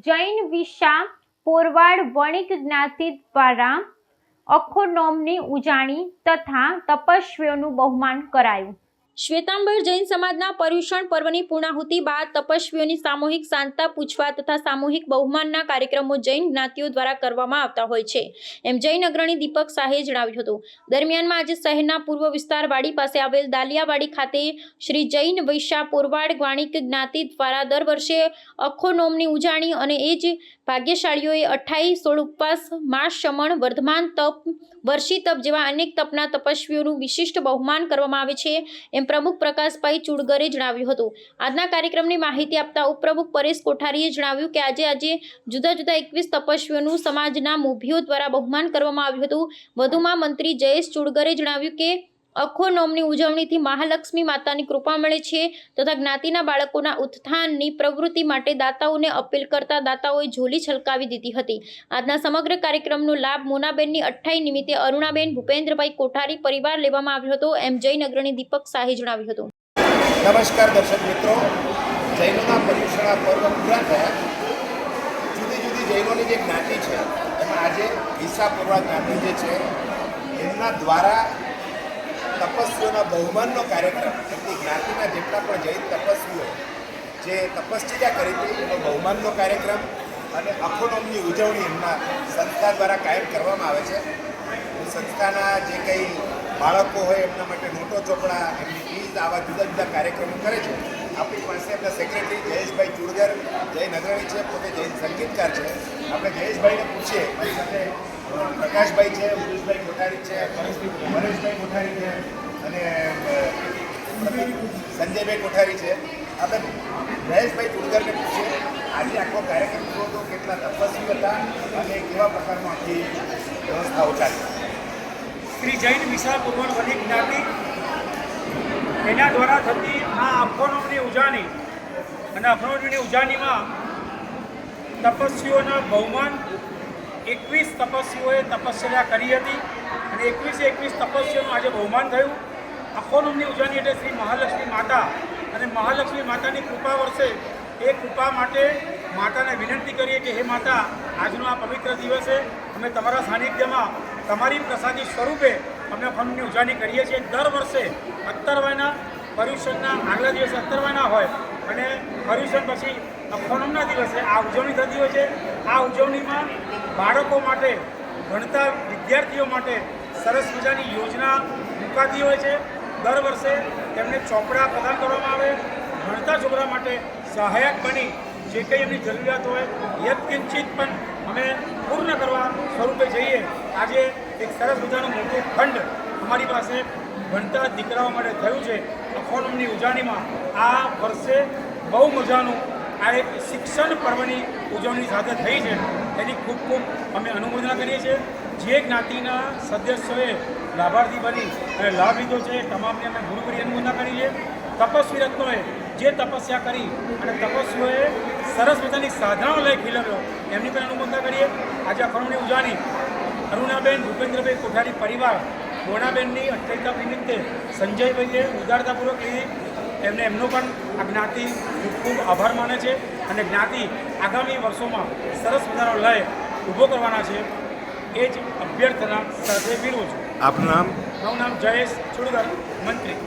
જૈન વિશા પોરવાડ વણિક જ્ઞાતિ દ્વારા અખોનોમની ઉજાણી તથા તપસ્વીઓનું બહુમાન કરાયું। શ્વેતાંબર જૈન સમાજના પર્યુષણ પર્વની પૂર્ણાહુતિ બાદ તપસ્વીઓની સામૂહિક સાંતા પૂછવા તથા સામૂહિક બહુમાનના કાર્યક્રમો જૈન જ્ઞાતિઓ દ્વારા કરવામાં આવતા હોય છે, એમ જૈન અગ્રણી દીપક શાહે જણાવ્યું હતું। દરમિયાનમાં આજે શહેરના પૂર્વ વિસ્તાર વાડી પાસે આવેલ દાલિયાવાડી ખાતે શ્રી જૈન વૈશા પોરવાડ વાણિક જ્ઞાતિ દ્વારા દર વર્ષે અખોનોમની ઉજાણી અને એ જ ભાગ્યશાળીઓએ 28-16 ઉપવાસ, માસ શમણ, વર્ધમાન તપ, વર્ષી તપ જેવા અનેક તપના તપસ્વીઓનું વિશિષ્ટ બહુમાન કરવામાં આવે છે, એમ પ્રમુખ પ્રકાશભાઈ ચુડગરે જણાવ્યું હતું। આજના કાર્યક્રમની માહિતી આપતા ઉપપ્રમુખ પરેશ કોઠારીએ જણાવ્યું કે આજે જુદા જુદા 21 તપસ્વીઓનું સમાજના મોભીઓ દ્વારા બહુમાન કરવામાં આવ્યું હતું। વધુમાં મંત્રી જયેશ ચુડગરે જણાવ્યું કે અખોનોમની ઉજવણીથી મહાલક્ષ્મી માતાની કૃપા મળે છે તથા જ્ઞાતિના બાળકોના ઉત્થાનની પ્રવૃત્તિ માટે દાતાઓને અપીલ કરતા દાતાઓએ ઝોલી છલકાવી દીધી હતી। આજના સમગ્ર કાર્યક્રમનો લાભ મોનાબેનની 28 નિમિત્તે અરુણાબેન ભૂપેન્દ્રભાઈ કોઠારી પરિવાર લેવામાં આવ્યો હતો, એમ જૈન અગ્રણી દીપક શાહે જણાવ્યું હતું। નમસ્કાર દર્શક મિત્રો, જૈનોના પર્યુષણ પર્વ પૂરા થયા। જુદી જુદી જૈનોની જે જ્ઞાતિ છે એમાં આજે વિશા પોરવાડ જ્ઞાતિ જે છે એમના દ્વારા તપસ્વીઓના બહુમાનનો કાર્યક્રમ, એમની જ્ઞાતિના જેટલા પણ જૈન તપસ્વીઓ જે તપશ્ચર્યા કરી હતી એનો બહુમાનનો કાર્યક્રમ અને અખોનોમની ઉજવણી એમના સંસ્થા દ્વારા કાયમ કરવામાં આવે છે। સંસ્થાના જે કંઈ બાળકો હોય એમના માટે નોટો ચોપડા, એમની ફીઝ, આવા જુદા જુદા કાર્યક્રમો કરે છે। આપણી પાસે એમના સેક્રેટરી જયેશભાઈ ચુડગર જૈન અગ્રણી છે, પોતે જૈન સંગીતકાર છે। આપણે જયેશભાઈને પૂછીએ, મારી સાથે પ્રકાશભાઈ છે, ઉમેશભાઈ કોઠારી છે, પરેશભાઈ કોઠારી છે અને સંજયભાઈ કોઠારી છે। આપણે જયેશભાઈ ચુડગરને પૂછીએ આજે આખો કાર્યક્રમ જોવો તો કેટલા તપસ્વી હતા અને કેવા પ્રકારનો આખી વ્યવસ્થાઓ ચાલી। શ્રી જૈન વિશા પોરવાડ વણિક જ્ઞાતિ એના દ્વારા થતી આ અખોનોમની ઉજાણી અને અખોનોમની ઉજાણીમાં તપસ્વીઓના બહુમાન 21 તપસ્વીઓએ તપશ્ચર્યા કરી હતી અને 21 તપસ્વીઓનું આજે બહુમાન થયું। અખોનોમની ઉજાણી એટલે શ્રી મહાલક્ષ્મી માતા અને મહાલક્ષ્મી માતાની કૃપા વર્ષે એ કૃપા માટે માતાને વિનંતી કરીએ કે હે માતા, આજનો આ પવિત્ર દિવસે અમે તમારા સાનિધ્યમાં તમારી પ્રસાદી સ્વરૂપે અમે અખોનોમની ઉજાણી કરીએ છીએ। દર વર્ષે અત્તરવાયના પર્યુષણના આગલા દિવસે અત્તરવાયના હોય અને પર્યુષણ પછી અખોનોમના દિવસે આ ઉજવણી થતી હોય છે। આ ઉજવણીમાં બાળકો માટે, ભણતા વિદ્યાર્થીઓ માટે સરસ મજાની યોજના મુકાતી હોય છે। દર વર્ષે તેમને ચોપડા પ્રદાન કરવામાં આવે। ભણતા છોકરા માટે સહાયક બની જે કંઈ એમની જરૂરિયાત હોય યત્કિંચિત પણ અમે પૂર્ણ કરવા સ્વરૂપે જઈએ। આજે એક સરસ મજાનું મોટું ફંડ અમારી પાસે ભણતા દીકરાઓ માટે થયું છે। અખોનોમની ઉજાણીમાં આ વર્ષે બહુ મજાનું આ એક શિક્ષણ પર્વની ઉજવણી સાથે થઈ છે, એની ખૂબ ખૂબ અમે અનુમોદના કરીએ છીએ। જે જ્ઞાતિના સદસ્યોએ લાભાર્થી બની અને લાભ લીધો છે તમામને અમે ગુરુકરી અનુમોદના કરીએ। તપસ્વી રત્નોએ જે તપસ્યા કરી અને તપસ્વીઓએ સરસ મજાની સાધનાઓ લઈ ખીલવ્યો એમની પણ અનુમોદના કરીએ। આજે અખોનોમની ઉજાણી અરુણાબેન ભૂપેન્દ્રભાઈ કોઠારી પરિવાર મોનાબેનની 28 નિમિત્તે સંજયભાઈએ ઉદારતાપૂર્વક લીધી, એમનો પણ આ જ્ઞાતિ ખૂબ ખૂબ આભાર માને છે અને જ્ઞાતિ આગામી વર્ષોમાં સરસ મજાનો લય ઊભો કરવાના છે, એ જ અભ્યર્થના સાથે વિનવું છું। આપનું નામ? મારું નામ જયેશ ચુડગર, મંત્રી।